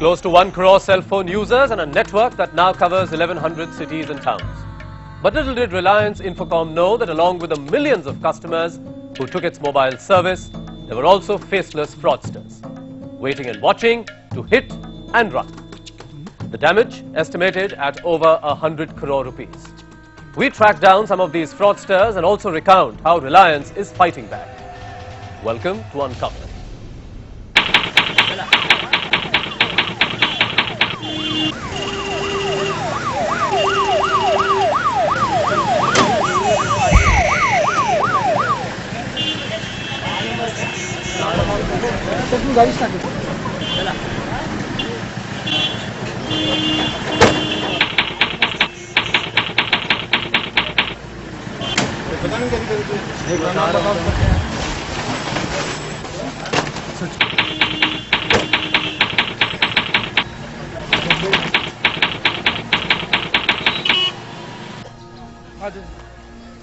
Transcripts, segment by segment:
Close to 1 crore cell phone users and a network that now covers 1,100 cities and towns. But little did Reliance Infocom know that along with the millions of customers who took its mobile service, there were also faceless fraudsters, waiting and watching to hit and run. The damage estimated at over 100 crore rupees. We tracked down some of these fraudsters and also recount how Reliance is fighting back. Welcome to Uncover.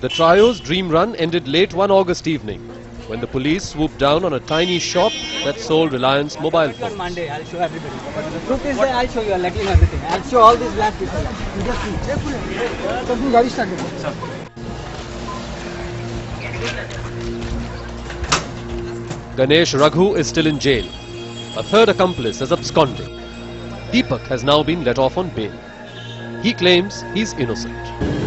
The trio's dream run ended late one August evening when the police swooped down on a tiny shop that sold Reliance mobile phones. On Monday, I'll show everybody. But the truth is that I'll show you, I'll let you know everything. I'll show all these black people. You just see. Ganesh Raghu is still in jail. A third accomplice is absconding. Deepak has now been let off on bail. He claims he's innocent.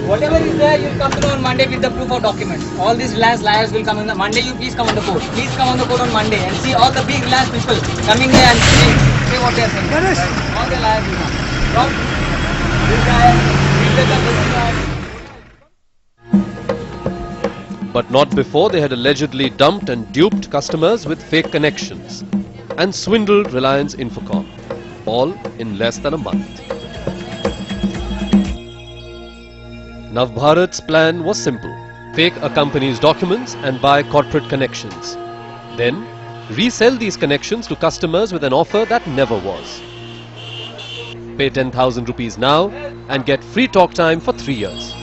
Whatever is there, you'll come to know on Monday with the proof of documents. All these Reliance liars will come on the Monday. You please come on the court. Please come on the court on Monday and see all the big Reliance people coming there and say what they are saying. Ganesh. All the liars will come. From this guy, But not before they had allegedly dumped and duped customers with fake connections and swindled Reliance Infocom, all in less than a month. Navbharat's plan was simple: fake a company's documents and buy corporate connections. Then resell these connections to customers with an offer that never was. Pay 10,000 rupees now and get free talk time for 3 years.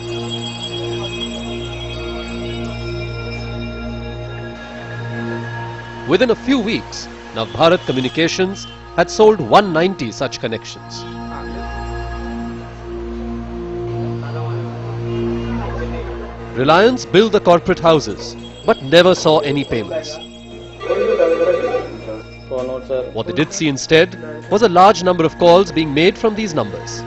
Within a few weeks, Navbharat Communications had sold 190 such connections. Reliance built the corporate houses, but never saw any payments. What they did see instead was a large number of calls being made from these numbers.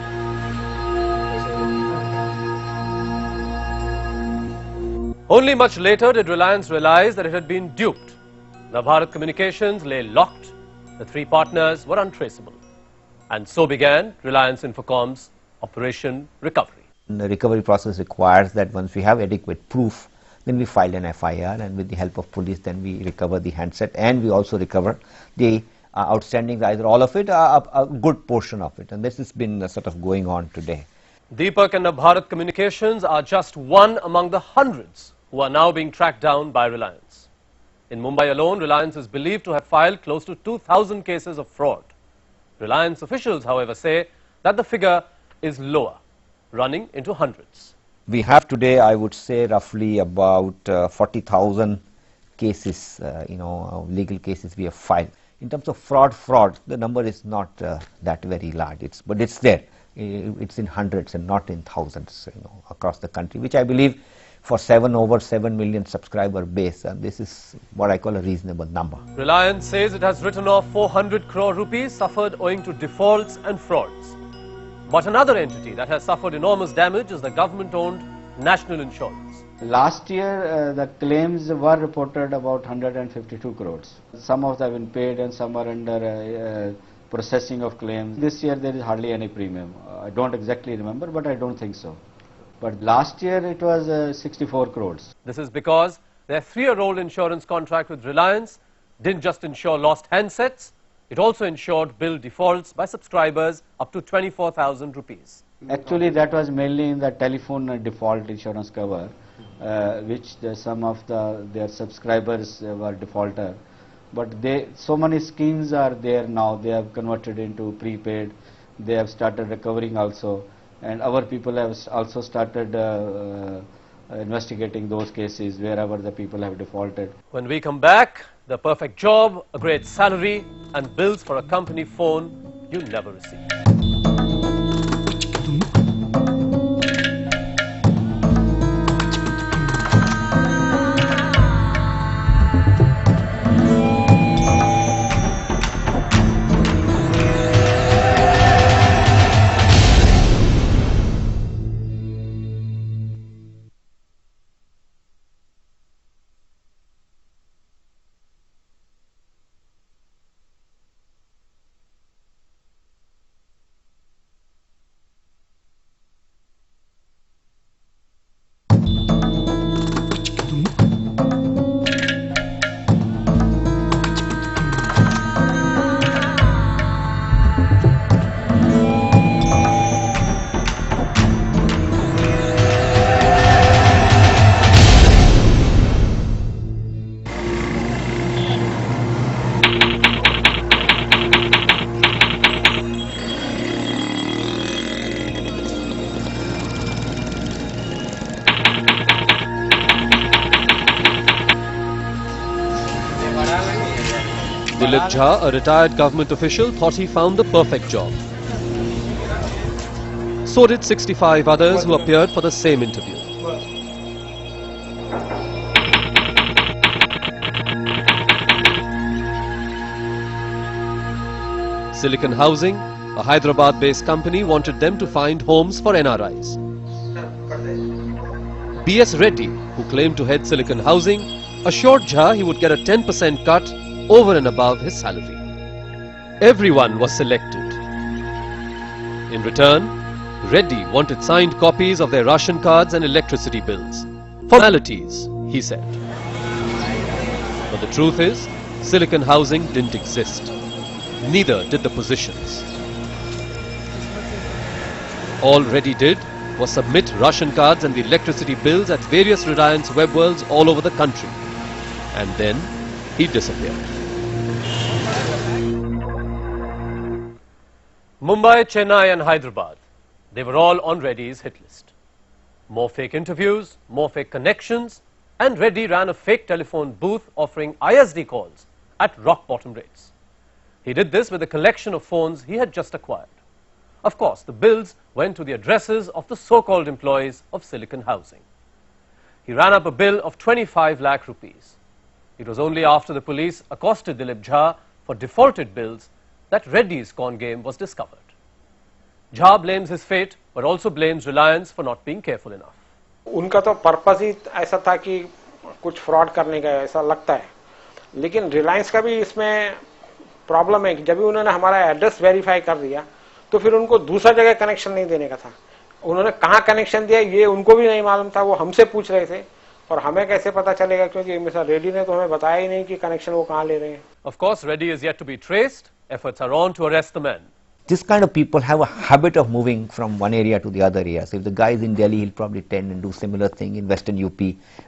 Only much later did Reliance realize that it had been duped. Navbharat Communications lay locked, the three partners were untraceable. And so began Reliance Infocom's Operation Recovery. The recovery process requires that once we have adequate proof, then we file an FIR, and with the help of police then we recover the handset, and we also recover the outstanding, either all of it or a good portion of it, and this has been sort of going on today. Deepak and Navbharat Communications are just one among the hundreds who are now being tracked down by Reliance. In Mumbai alone, Reliance is believed to have filed close to 2,000 cases of fraud. Reliance officials, however, say that the figure is lower, running into hundreds. We have today, I would say, roughly about 40,000 cases, legal cases we have filed. In terms of fraud, the number is not that very large, but it's there. It's in hundreds and not in thousands, across the country, which I believe for over 7 million subscriber base, and this is what I call a reasonable number. Reliance says it has written off 400 crore rupees suffered owing to defaults and frauds. But another entity that has suffered enormous damage is the government-owned National Insurance. Last year, the claims were reported about 152 crores. Some of them have been paid and some are under processing of claims. This year, there is hardly any premium. I don't exactly remember, but I don't think so. But last year, it was 64 crores. This is because their 3-year-old insurance contract with Reliance didn't just insure lost handsets, it also insured bill defaults by subscribers up to 24,000 rupees. Actually, that was mainly in the telephone default insurance cover, which some of their subscribers were defaulter. But so many schemes are there now. They have converted into prepaid. They have started recovering also, and our people have also started investigating those cases wherever the people have defaulted. When we come back, the perfect job, a great salary, and bills for a company phone you never receive. Dilip Jha, a retired government official, thought he found the perfect job. So did 65 others who appeared for the same interview. Silicon Housing, a Hyderabad-based company, wanted them to find homes for NRIs. B.S. Reddy, who claimed to head Silicon Housing, assured Jha he would get a 10% cut over and above his salary. Everyone was selected. In return, Reddy wanted signed copies of their ration cards and electricity bills. Formalities, he said. But the truth is, Silicon Housing didn't exist. Neither did the positions. All Reddy did was submit ration cards and the electricity bills at various Reliance web worlds all over the country. And then he disappeared. Mumbai, Chennai and Hyderabad, they were all on Reddy's hit list. More fake interviews, more fake connections, and Reddy ran a fake telephone booth offering ISD calls at rock bottom rates. He did this with a collection of phones he had just acquired. Of course, the bills went to the addresses of the so-called employees of Silicon Housing. He ran up a bill of 25 lakh rupees. It was only after the police accosted Dilip Jha for defaulted bills that Reddy's con game was discovered. Jha blames his fate but also blames Reliance for not being careful enough. उनका तो purpose ही ऐसा था कि कुछ fraud करने का ऐसा लगता है, लेकिन रिलायंस का भी इसमें प्रॉब्लम है कि जब भी उन्होंने हमारा एड्रेस वेरीफाई कर दिया तो फिर उनको दूसरा जगह कनेक्शन नहीं देने का था. उन्होंने कहां कनेक्शन दिया ये उनको भी नहीं मालूम था. वो हमसे पूछ रहे थे और हमें कैसे पता चलेगा, क्योंकि मिस्टर रेड्डी ने तो हमें बताया ही नहीं कि कनेक्शन वो कहां ले रहे हैं. Of course, Reddy is yet to be traced. Efforts are on to arrest the men. This kind of people have a habit of moving from one area to the other area. So if the guy is in Delhi, he'll probably tend and do similar thing in Western UP,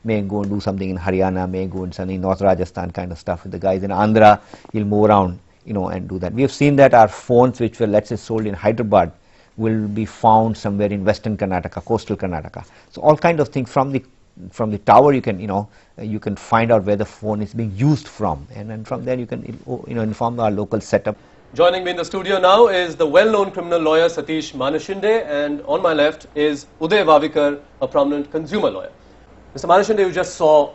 may go and do something in Haryana, may go and something in North Rajasthan kind of stuff. If the guy is in Andhra, he'll move around, and do that. We have seen that our phones which were, let's say, sold in Hyderabad will be found somewhere in Western Karnataka, coastal Karnataka. So all kind of things from the tower you can, you can find out where the phone is being used from, and then from there you can, inform our local setup. Joining me in the studio now is the well-known criminal lawyer Satish Manashinde, and on my left is Uday Vavikar, a prominent consumer lawyer. Mr. Manashinde, you just saw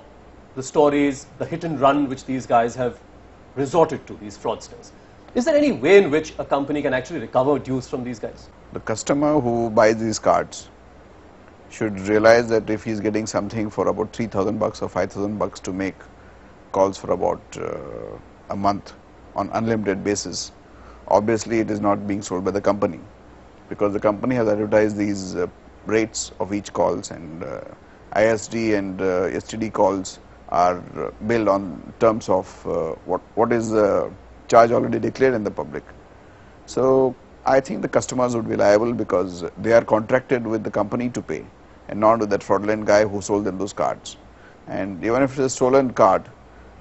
the stories, the hit and run which these guys have resorted to, these fraudsters. Is there any way in which a company can actually recover dues from these guys? The customer who buys these cards should realize that if he's getting something for about 3,000 bucks or 5,000 bucks to make calls for about a month on unlimited basis, obviously it is not being sold by the company, because the company has advertised these rates of each calls, and ISD and STD calls are billed on terms of what is the charge already declared in the public. So I think the customers would be liable because they are contracted with the company to pay and not with that fraudulent guy who sold them those cards. And even if it is a stolen card,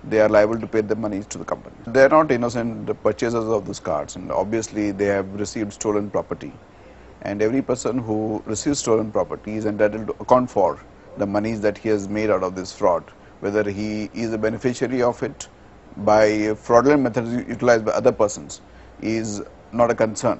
they are liable to pay the money to the company. They are not innocent purchasers of those cards, and obviously they have received stolen property. And every person who receives stolen property is entitled to account for the monies that he has made out of this fraud, whether he is a beneficiary of it by fraudulent methods utilized by other persons, is not a concern,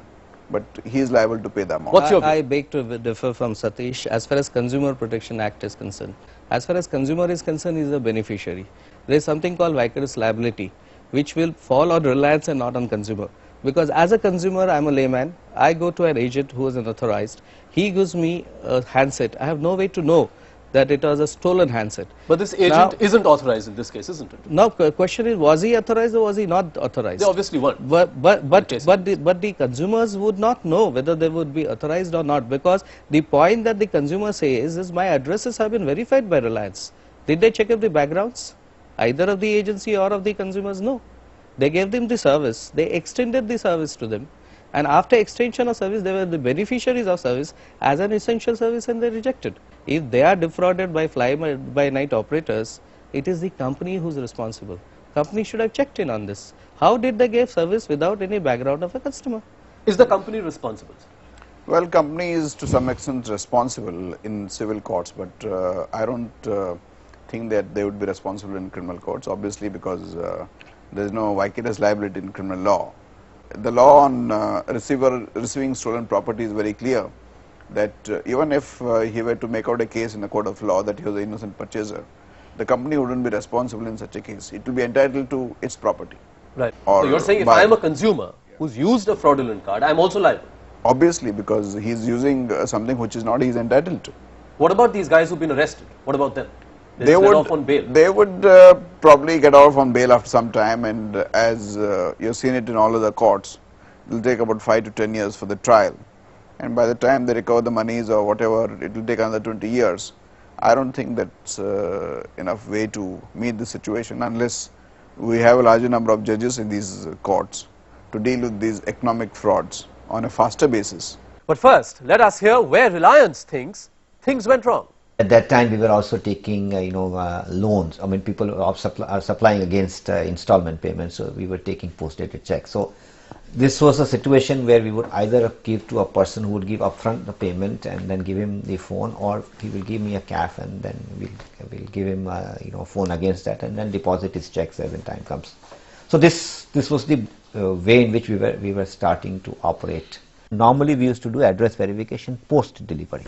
but he is liable to pay the amount. What's your view? I beg to differ from Satish as far as Consumer Protection Act is concerned. As far as consumer is concerned, he is a beneficiary. There is something called vicarious liability which will fall on Reliance and not on consumer. Because as a consumer, I am a layman, I go to an agent who is unauthorized, he gives me a handset, I have no way to know that it was a stolen handset. But this agent isn't authorized in this case, isn't it? Now question is, was he authorized or was he not authorized? They obviously weren't. But the consumers would not know whether they would be authorized or not, because the point that the consumer says is my addresses have been verified by Reliance. Did they check up the backgrounds? Either of the agency or of the consumers? No. They gave them the service, they extended the service to them, and after extension of service they were the beneficiaries of service as an essential service and they rejected. If they are defrauded by fly-by-night operators, it is the company who is responsible. Company should have checked in on this. How did they give service without any background of a customer? Is the company responsible? Well, company is to some extent responsible in civil courts, but I don't think that they would be responsible in criminal courts, obviously, because there is no vicarious liability in criminal law. The law on receiving stolen property is very clear, that even if he were to make out a case in a court of law that he was an innocent purchaser, the company wouldn't be responsible in such a case. It will be entitled to its property. Right. Or So you're saying if I am a consumer who's used a fraudulent card, I'm also liable? Obviously, because he's using something which is not he's entitled to. What about these guys who've been arrested? What about them? They let would off on bail. They would probably get off on bail after some time, and as you've seen it in all other courts, it will take about 5 to 10 years for the trial, and by the time they recover the monies or whatever, it will take another 20 years. I don't think that's enough way to meet the situation unless we have a larger number of judges in these courts to deal with these economic frauds on a faster basis. But first, let us hear where Reliance thinks things went wrong. At that time, we were also taking, loans. I mean, people are supplying against installment payments, so we were taking post-dated checks. So this was a situation where we would either give to a person who would give upfront the payment and then give him the phone, or he will give me a CAF and then we'll give him a phone against that and then deposit his checks as when time comes. So this was the way in which we were starting to operate. Normally, we used to do address verification post-delivery.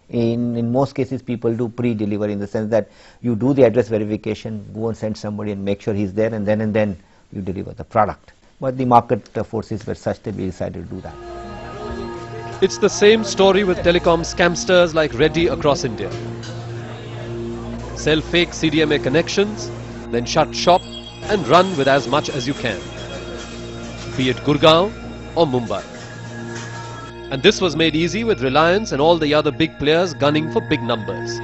In most cases, people do pre-delivery in the sense that you do the address verification, go and send somebody and make sure he's there, and then you deliver the product. But the market forces were such that we decided to do that. It's the same story with telecom scamsters like Reddy across India. Sell fake CDMA connections, then shut shop and run with as much as you can, be it Gurgaon or Mumbai. And this was made easy with Reliance and all the other big players gunning for big numbers.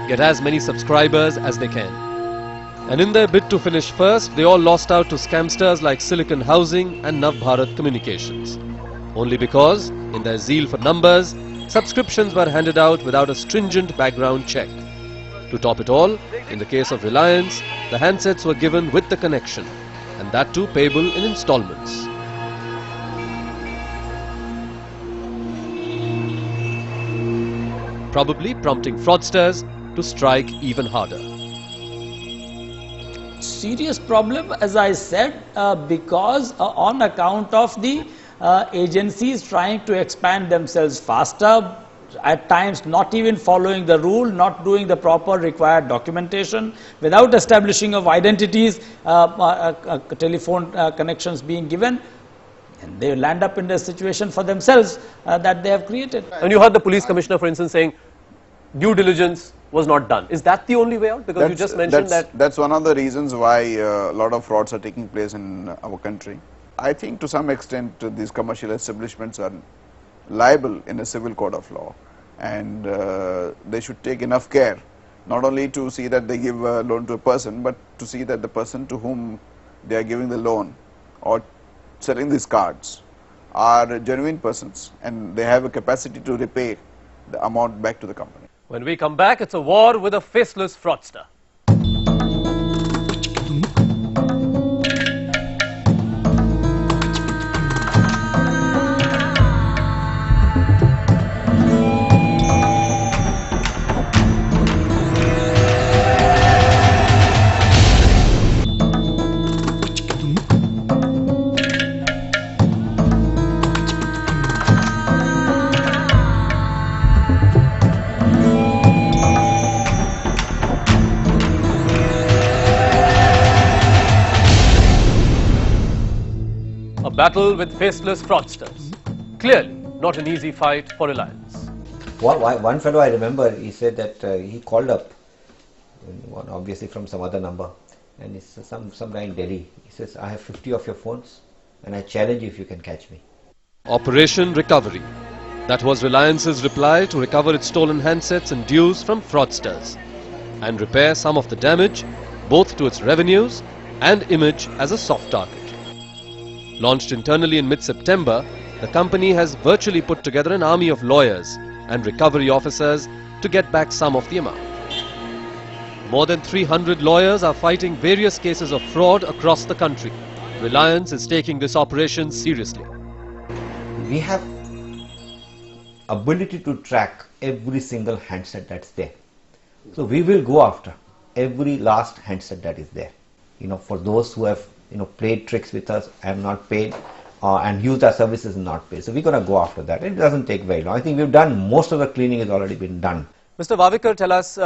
Get as many subscribers as they can. And in their bid to finish first, they all lost out to scamsters like Silicon Housing and Navbharat Communications. Only because, in their zeal for numbers, subscriptions were handed out without a stringent background check. To top it all, in the case of Reliance, the handsets were given with the connection, and that too payable in installments. Probably prompting fraudsters to strike even harder. Serious problem, as I said, because on account of the agencies trying to expand themselves faster, at times not even following the rule, not doing the proper required documentation, without establishing of identities, telephone connections being given, and they land up in a situation for themselves that they have created. And you heard the police commissioner, for instance, saying due diligence was not done. Is that the only way out? Because you just mentioned that's one of the reasons why a lot of frauds are taking place in our country. I think to some extent these commercial establishments are liable in a civil court of law, and they should take enough care not only to see that they give a loan to a person, but to see that the person to whom they are giving the loan or selling these cards are genuine persons and they have a capacity to repay the amount back to the company. When we come back, it's a war with a faceless fraudster. battle with faceless fraudsters. Clearly, not an easy fight for Reliance. One fellow I remember, he said that he called up, obviously from some other number, and it's some guy in Delhi. He says, I have 50 of your phones and I challenge you if you can catch me. Operation Recovery. That was Reliance's reply to recover its stolen handsets and dues from fraudsters and repair some of the damage both to its revenues and image as a soft target. Launched internally in mid-September, the company has virtually put together an army of lawyers and recovery officers to get back some of the amount. More than 300 lawyers are fighting various cases of fraud across the country. Reliance is taking this operation seriously. We have ability to track every single handset that's there. So we will go after every last handset that is there. For those who have played tricks with us, have not paid, and used our services and not paid. So we're going to go after that. It doesn't take very long. I think we've done most of the cleaning has already been done. Mr. Vavikar, tell us,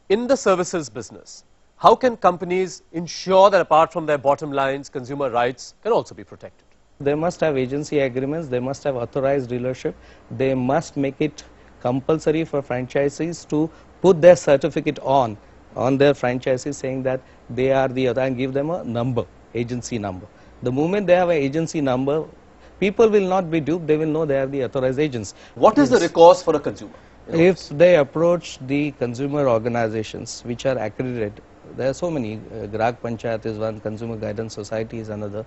in the services business, how can companies ensure that apart from their bottom lines, consumer rights can also be protected? They must have agency agreements, they must have authorized dealership, they must make it compulsory for franchisees to put their certificate on their franchisees saying that they are the other, and give them a number, agency number. The moment they have an agency number, people will not be duped, they will know they are the authorized agents. What is the recourse for a consumer? If they approach the consumer organizations which are accredited, there are so many, Grahak Panchayat is one, Consumer Guidance Society is another.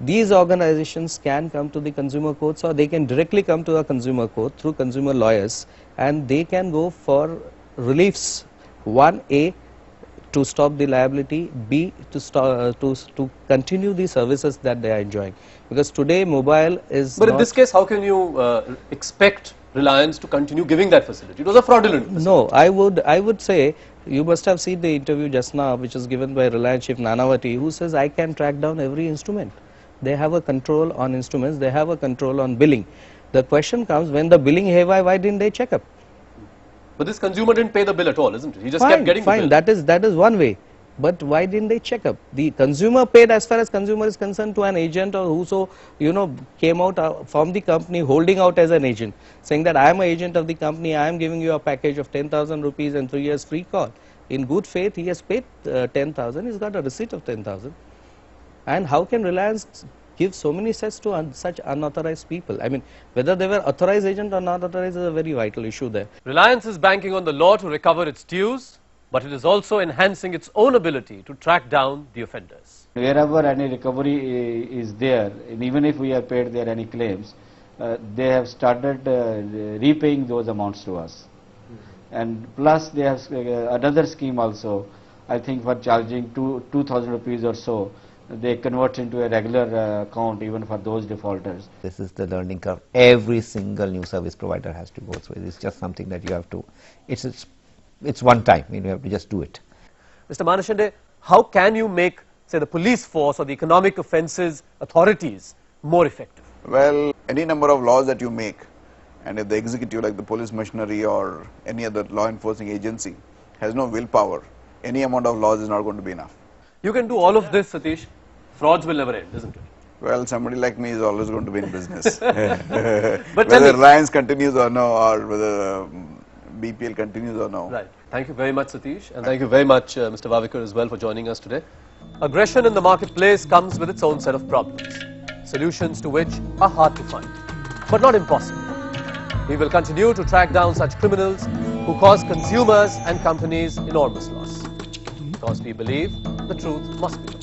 These organizations can come to the consumer courts or they can directly come to a consumer court through consumer lawyers, and they can go for reliefs. 1A, to stop the liability, B, to continue the services that they are enjoying. Because today mobile is But in this case, how can you expect Reliance to continue giving that facility? It was a fraudulent facility. No, I would say, you must have seen the interview just now which was given by Reliance Chief Nanavati, who says I can track down every instrument. They have a control on instruments, they have a control on billing. The question comes, when the billing haywire, why didn't they check up? But this consumer didn't pay the bill at all, isn't it? He just kept getting the bill. That is one way. But why didn't they check up? The consumer paid as far as consumer is concerned to an agent or whoso, came out from the company holding out as an agent, saying that I am an agent of the company, I am giving you a package of 10,000 rupees and 3 years free call. In good faith, he has paid 10,000, he's got a receipt of 10,000. And how can Reliance give so many sets to such unauthorized people? I mean, whether they were authorized agent or not authorized is a very vital issue there. Reliance is banking on the law to recover its dues, but it is also enhancing its own ability to track down the offenders. Wherever any recovery is there, and even if we have paid there any claims, they have started repaying those amounts to us. And plus they have another scheme also, I think for charging 2,000 rupees or so, they convert into a regular account even for those defaulters. This is the learning curve every single new service provider has to go through. It's just something that you have to, it's one time, you have to just do it. Mr. Manashande, how can you make, say, the police force or the economic offences authorities more effective? Well, any number of laws that you make, and if the executive like the police machinery or any other law enforcing agency has no willpower, any amount of laws is not going to be enough. You can do all of this, Satish. Frauds will never end, isn't it? Well, somebody like me is always going to be in business. But whether Reliance continues or no, or whether BPL continues or no. Right. Thank you very much, Satish, and thank you very much, Mr. Vavikar, as well, for joining us today. Aggression in the marketplace comes with its own set of problems, solutions to which are hard to find, but not impossible. We will continue to track down such criminals who cause consumers and companies enormous loss, because we believe the truth must be known.